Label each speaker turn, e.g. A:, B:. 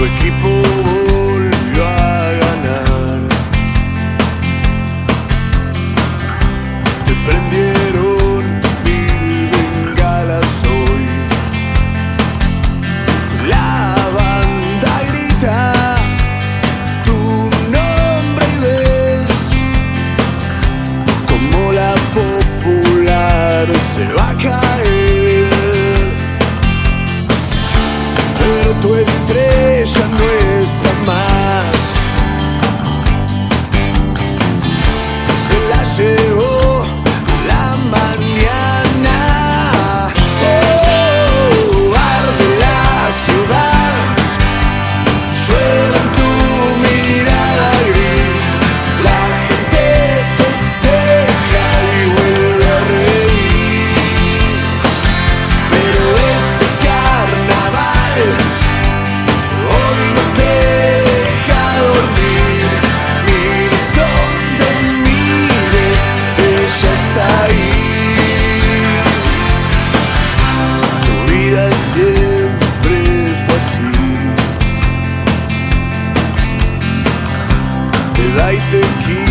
A: Tu equipo volvió a ganar. Te prendieron 1000 bengalas hoy. La banda grita tu nombre y ves como la popular se va a caer. Pero tu estrella no está más. Se la llevó la mañana. Oh, arde la ciudad, llueve en tu mirada gris. La gente festeja y vuelve a reír. Pero este carnaval hoy no te deja dormir. Mires donde mires, ella está ahí. Tu vida siempre fue así. Te da y te quita.